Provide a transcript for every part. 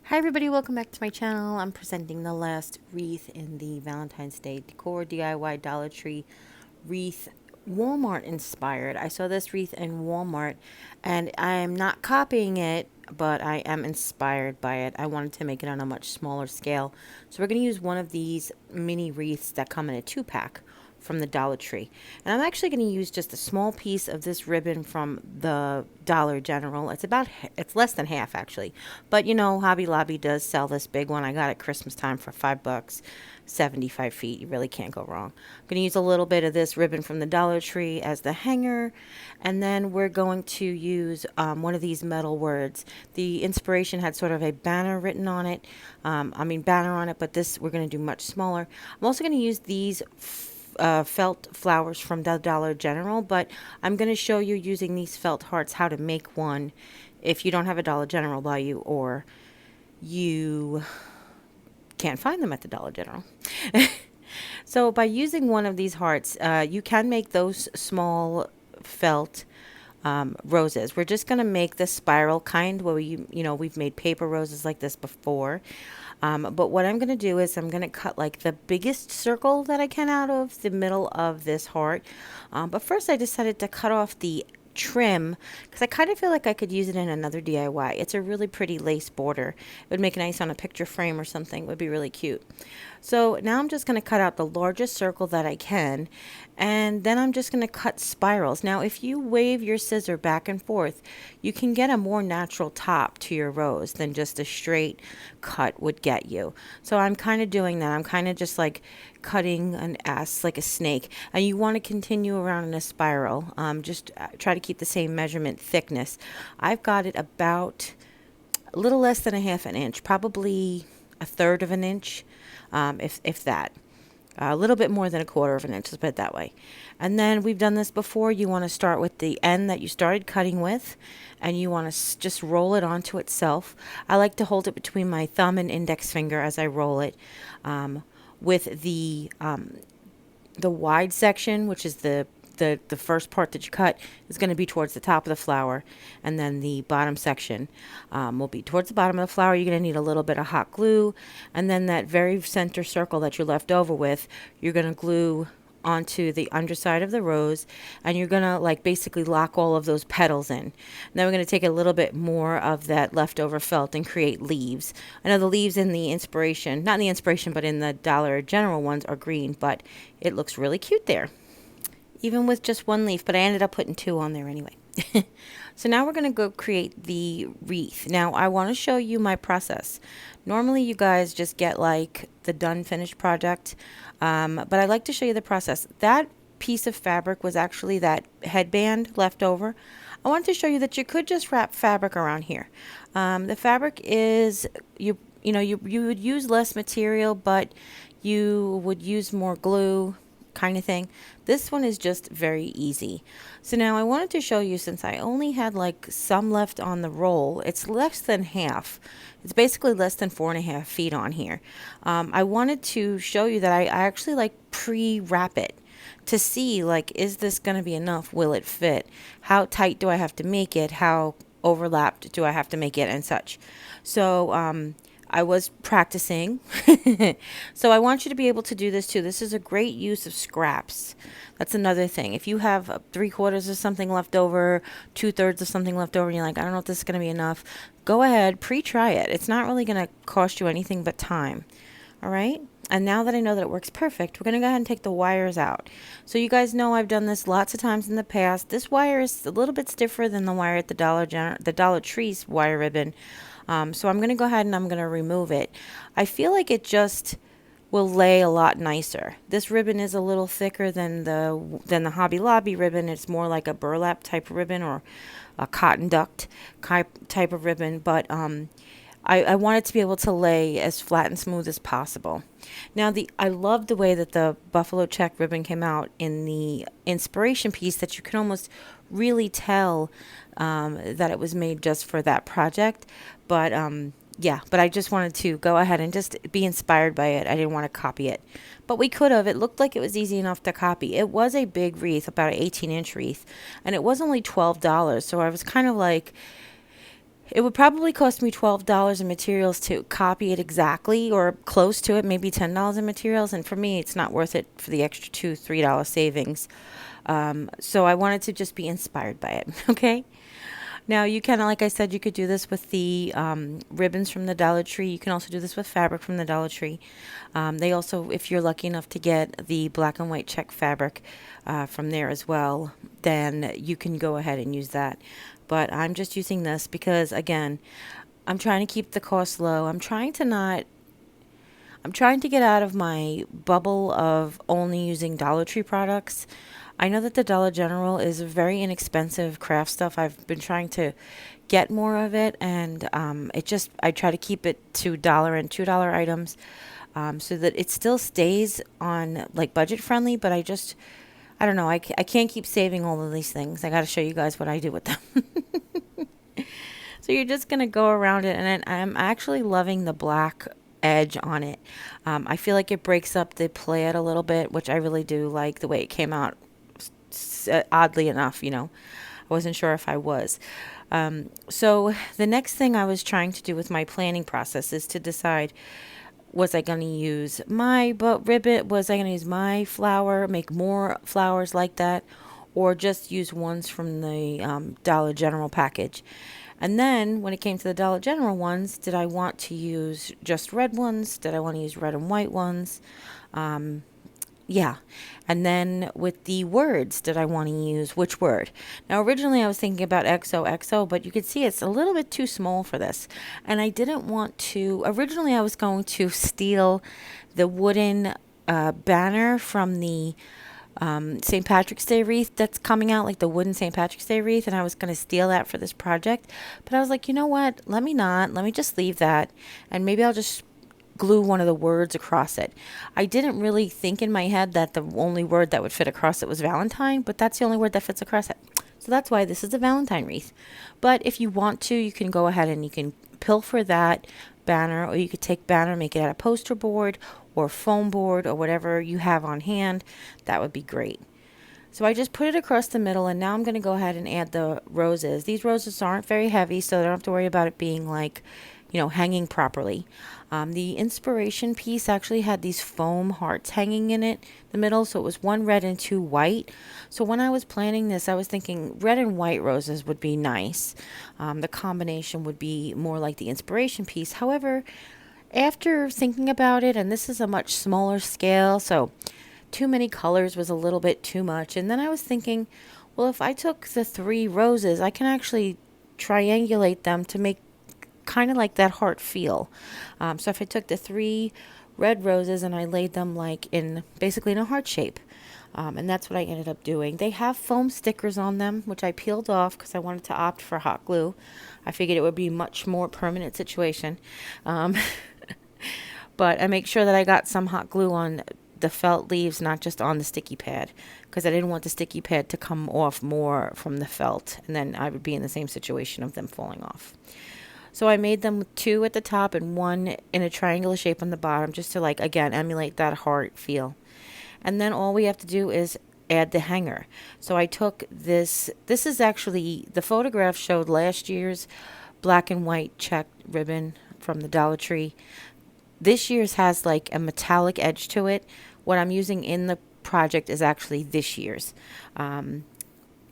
Hi everybody, welcome back to my channel. I'm presenting the last wreath in the Valentine's Day Decor DIY Dollar Tree wreath, Walmart inspired. I saw this wreath in Walmart and I am not copying it, but I am inspired by it. I wanted to make it on a much smaller scale. So we're going to use one of these mini wreaths that come in a 2-pack from the Dollar Tree. And I'm actually going to use just a small piece of this ribbon from the Dollar General. It's less than half actually. But you know, Hobby Lobby does sell this big one. I got it Christmas time for $5, 75 feet. You really can't go wrong. I'm going to use a little bit of this ribbon from the Dollar Tree as the hanger. And then we're going to use one of these metal words. The inspiration had sort of a banner written on it. Banner on it, but this we're going to do much smaller. I'm also going to use these felt flowers from the Dollar General, but I'm going to show you using these felt hearts how to make one if you don't have a Dollar General by you or you can't find them at the Dollar General. So by using one of these hearts, you can make those small felt roses. We're just going to make the spiral kind where we've made paper roses like this before. But what I'm going to do is I'm going to cut like the biggest circle that I can out of the middle of this heart. But first I decided to cut off the trim because I kind of feel like I could use it in another DIY. It's a really pretty lace border. It would make nice on a picture frame or something. It would be really cute. So now I'm just going to cut out the largest circle that I can, and then I'm just going to cut spirals. Now if you wave your scissor back and forth, you can get a more natural top to your rose than just a straight cut would get you. So I'm kind of doing that. I'm kind of just like cutting an S like a snake, and you want to continue around in a spiral. Just try to keep the same measurement thickness. I've got it about a little less than a half an inch, probably a third of an inch, if that. A little bit more than a quarter of an inch, let's put it that way. And then we've done this before. You want to start with the end that you started cutting with, and you want to just roll it onto itself. I like to hold it between my thumb and index finger as I roll it. With the wide section, which is the first part that you cut, is going to be towards the top of the flower, and then the bottom section will be towards the bottom of the flower. You're going to need a little bit of hot glue, and then that very center circle that you're left over with, you're going to glue onto the underside of the rose, and you're gonna like basically lock all of those petals in. Now we're gonna take a little bit more of that leftover felt and create leaves. I know the leaves in the inspiration, not in the inspiration, but in the Dollar General ones are green, but it looks really cute there, even with just one leaf, but I ended up putting 2 on there anyway. So now we're going to go create the wreath. Now I want to show you my process. Normally you guys just get like the done finished project, but I like to show you the process. That piece of fabric was actually that headband left over. I wanted to show you that you could just wrap fabric around here. The fabric is, you would use less material, but you would use more glue, kind of thing. This one is just very easy. So now I wanted to show you, since I only had like some left on the roll, it's less than half. It's basically less than 4.5 feet on here. I wanted to show you that I actually like pre-wrap it to see like, is this going to be enough? Will it fit? How tight do I have to make it? How overlapped do I have to make it, and such. So I was practicing. So I want you to be able to do this too. This is a great use of scraps. That's another thing. If you have 3/4 of something left over, 2/3 of something left over, and you're like, I don't know if this is going to be enough, go ahead, pre-try it. It's not really going to cost you anything but time. All right. And now that I know that it works perfect, we're going to go ahead and take the wires out. So you guys know I've done this lots of times in the past. This wire is a little bit stiffer than the wire at the Dollar Tree's wire ribbon. So I'm going to go ahead and I'm going to remove it. I feel like it just will lay a lot nicer. This ribbon is a little thicker than the Hobby Lobby ribbon. It's more like a burlap type ribbon or a cotton duct type of ribbon, but I want it to be able to lay as flat and smooth as possible. Now I love the way that the buffalo check ribbon came out in the inspiration piece, that you can almost really tell that it was made just for that project. But yeah, but I just wanted to go ahead and just be inspired by it. I didn't want to copy it, but we could have. It looked like it was easy enough to copy. It was a big wreath, about an 18-inch wreath, and it was only $12. So I was kind of like, It would probably cost me $12 in materials to copy it exactly or close to it, maybe $10 in materials. And for me, it's not worth it for the extra $2, $3 savings. So I wanted to just be inspired by it. Okay. Now you can, like I said, you could do this with the ribbons from the Dollar Tree. You can also do this with fabric from the Dollar Tree. They also, if you're lucky enough to get the black and white check fabric from there as well, then you can go ahead and use that. But I'm just using this because, again, I'm trying to keep the cost low. I'm trying to get out of my bubble of only using Dollar Tree products. I know that the Dollar General is a very inexpensive craft stuff. I've been trying to get more of it, and I try to keep it to dollar and $2 items, so that it still stays on like budget friendly. But I don't know. I can't keep saving all of these things. I got to show you guys what I do with them. So you're just going to go around it, and I'm actually loving the black edge on it. I feel like it breaks up the plaid a little bit, which I really do like the way it came out. Oddly enough, I wasn't sure if I was. So the next thing I was trying to do with my planning process is to decide, was I going to use my ribbon? Was I going to use my flower, make more flowers like that, or just use ones from the Dollar General package? And then when it came to the Dollar General ones, did I want to use just red ones? Did I want to use red and white ones? Yeah. And then with the words, did I want to use which word? Now, originally I was thinking about XOXO, but you can see it's a little bit too small for this. And I didn't want to, originally I was going to steal the wooden banner from the St. Patrick's Day wreath that's coming out, like the wooden St. Patrick's Day wreath, and I was going to steal that for this project. But I was like, you know what? Let me just leave that, and maybe I'll just glue one of the words across it. I didn't really think in my head that the only word that would fit across it was Valentine, but that's the only word that fits across it. So that's why this is a Valentine wreath. But if you want to, you can go ahead and you can pilfer that banner, or you could take banner, make it out of poster board or foam board or whatever you have on hand. That would be great. So I just put it across the middle, and now I'm going to go ahead and add the roses. These roses aren't very heavy, so I don't have to worry about it being like, hanging properly. The inspiration piece actually had these foam hearts hanging in the middle, so it was one red and two white. So when I was planning this, I was thinking red and white roses would be nice. The combination would be more like the inspiration piece. However, after thinking about it, and this is a much smaller scale, so too many colors was a little bit too much. And then I was thinking, well, if I took the 3 roses, I can actually triangulate them to make kind of like that heart feel. So if I took the 3 red roses and I laid them like basically in a heart shape, and that's what I ended up doing. They have foam stickers on them, which I peeled off because I wanted to opt for hot glue. I figured it would be a much more permanent situation. But I make sure that I got some hot glue on the felt leaves, not just on the sticky pad, because I didn't want the sticky pad to come off more from the felt, and then I would be in the same situation of them falling off. So I made them 2 at the top and 1 in a triangular shape on the bottom, just to again, emulate that heart feel. And then all we have to do is add the hanger. So I took this is actually, the photograph showed last year's black and white check ribbon from the Dollar Tree. This year's has like a metallic edge to it. What I'm using in the project is actually this year's.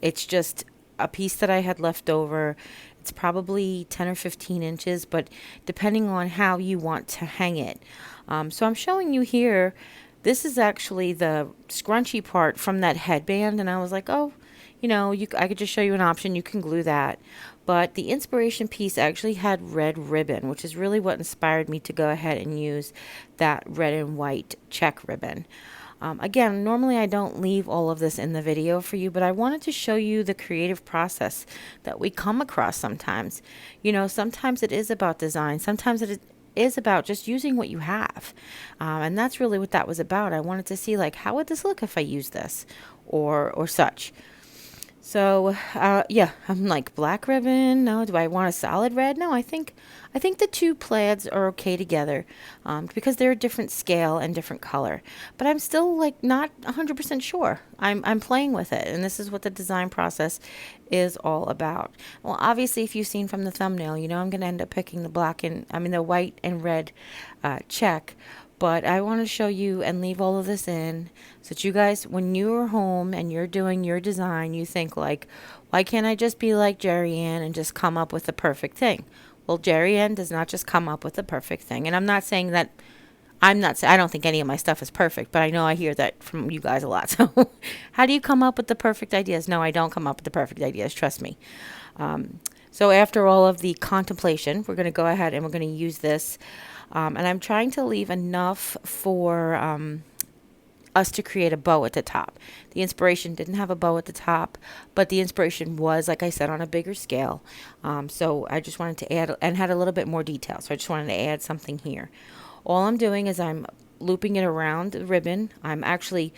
It's just a piece that I had left over. It's probably 10 or 15 inches, but depending on how you want to hang it. So I'm showing you here, this is actually the scrunchy part from that headband, and I was like, oh, I could just show you an option. You can glue that. But the inspiration piece actually had red ribbon, which is really what inspired me to go ahead and use that red and white check ribbon. Again, normally I don't leave all of this in the video for you, but I wanted to show you the creative process that we come across sometimes. Sometimes it is about design. Sometimes it is about just using what you have. And that's really what that was about. I wanted to see, how would this look if I use this or such. So, yeah, I'm like black ribbon. No, do I want a solid red? No, I think the two plaids are okay together, because they're a different scale and different color. But I'm still like not 100% sure. I'm playing with it, and this is what the design process is all about. Well, obviously, if you've seen from the thumbnail, you know I'm going to end up picking the the white and red check. But I want to show you and leave all of this in so that you guys, when you're home and you're doing your design, you think like, why can't I just be like Jeri-Ann and just come up with the perfect thing? Well, Jeri-Ann does not just come up with the perfect thing. And I'm not saying that I don't think any of my stuff is perfect, but I know I hear that from you guys a lot. So how do you come up with the perfect ideas? No, I don't come up with the perfect ideas. Trust me. So after all of the contemplation, we're going to go ahead and we're going to use this. And I'm trying to leave enough for us to create a bow at the top. The inspiration didn't have a bow at the top, but the inspiration was, like I said, on a bigger scale. So I just wanted to add, and had a little bit more detail. So I just wanted to add something here. All I'm doing is I'm looping it around the ribbon. I'm actually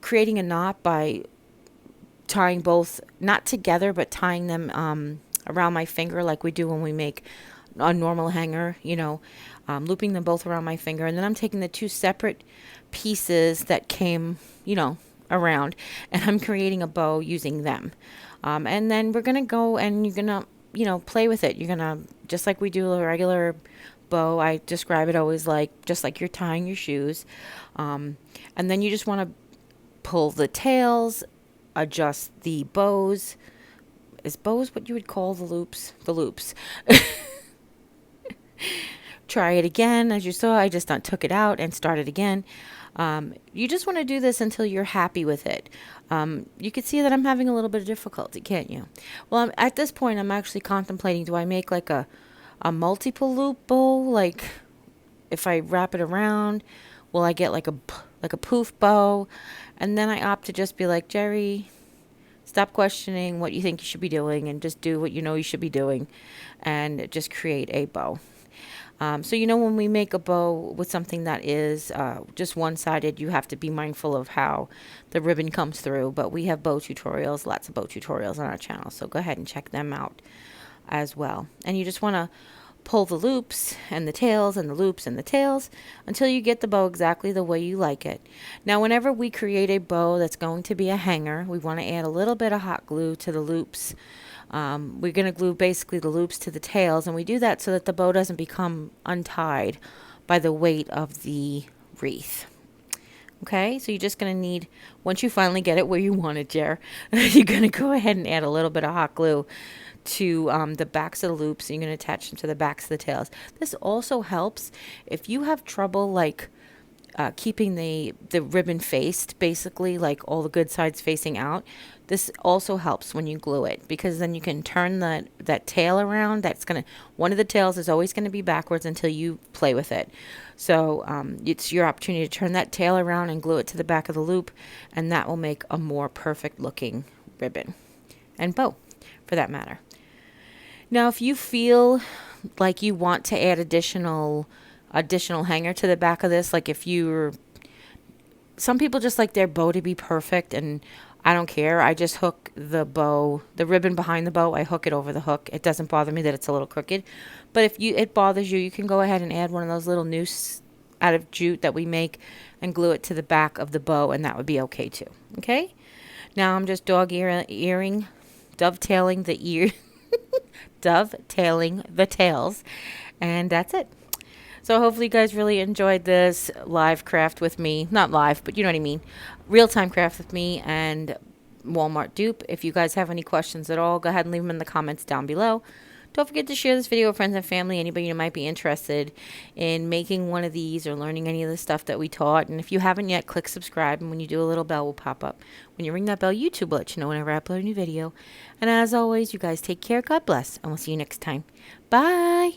creating a knot by tying both, not together, but tying them around my finger like we do when we make a normal hanger, looping them both around my finger. And then I'm taking the two separate pieces that came, around, and I'm creating a bow using them. And then we're going to go and you're going to, play with it. You're going to, just like we do a regular bow, I describe it always like, just like you're tying your shoes. And then you just want to pull the tails, adjust the bows. Is bows what you would call the loops? The loops. Try it again. As you saw, I just took it out and started again. You just want to do this until you're happy with it. You can see that I'm having a little bit of difficulty, can't you? Well, at this point, I'm actually contemplating, do I make like a multiple loop bow? Like if I wrap it around, will I get like a poof bow? And then I opt to just be like, Jeri, stop questioning what you think you should be doing and just do what you know you should be doing and just create a bow. So, when we make a bow with something that is just one-sided, you have to be mindful of how the ribbon comes through. But we have bow tutorials, lots of bow tutorials on our channel. So go ahead and check them out as well. And you just want to pull the loops and the tails and the loops and the tails until you get the bow exactly the way you like it. Now, whenever we create a bow that's going to be a hanger, we want to add a little bit of hot glue to the loops. We're going to glue basically the loops to the tails, and we do that so that the bow doesn't become untied by the weight of the wreath. Okay, so you're just going to need, once you finally get it where you want it, Jer, you're going to go ahead and add a little bit of hot glue to the backs of the loops. You're going to attach them to the backs of the tails. This also helps if you have trouble like keeping the ribbon faced, basically like all the good sides facing out. This also helps when you glue it, because then you can turn that tail around. One of the tails is always going to be backwards until you play with it. So it's your opportunity to turn that tail around and glue it to the back of the loop, and that will make a more perfect looking ribbon and bow for that matter. Now, if you feel like you want to add additional hanger to the back of this, like some people just like their bow to be perfect, and I don't care. I just hook the ribbon behind the bow. I hook it over the hook. It doesn't bother me that it's a little crooked. But if it bothers you, you can go ahead and add one of those little noose out of jute that we make and glue it to the back of the bow, and that would be okay too. Okay? Now I'm just dovetailing the tails, and that's it. So hopefully you guys really enjoyed this live craft with me. Not live, but you know what I mean. Real-time craft with me and Walmart dupe. If you guys have any questions at all, go ahead and leave them in the comments down below. Don't forget to share this video with friends and family, anybody who might be interested in making one of these or learning any of the stuff that we taught. And if you haven't yet, click subscribe, and when you do, a little bell will pop up. When you ring that bell, YouTube will let you know whenever I upload a new video. And as always, you guys take care, God bless, and we'll see you next time. Bye!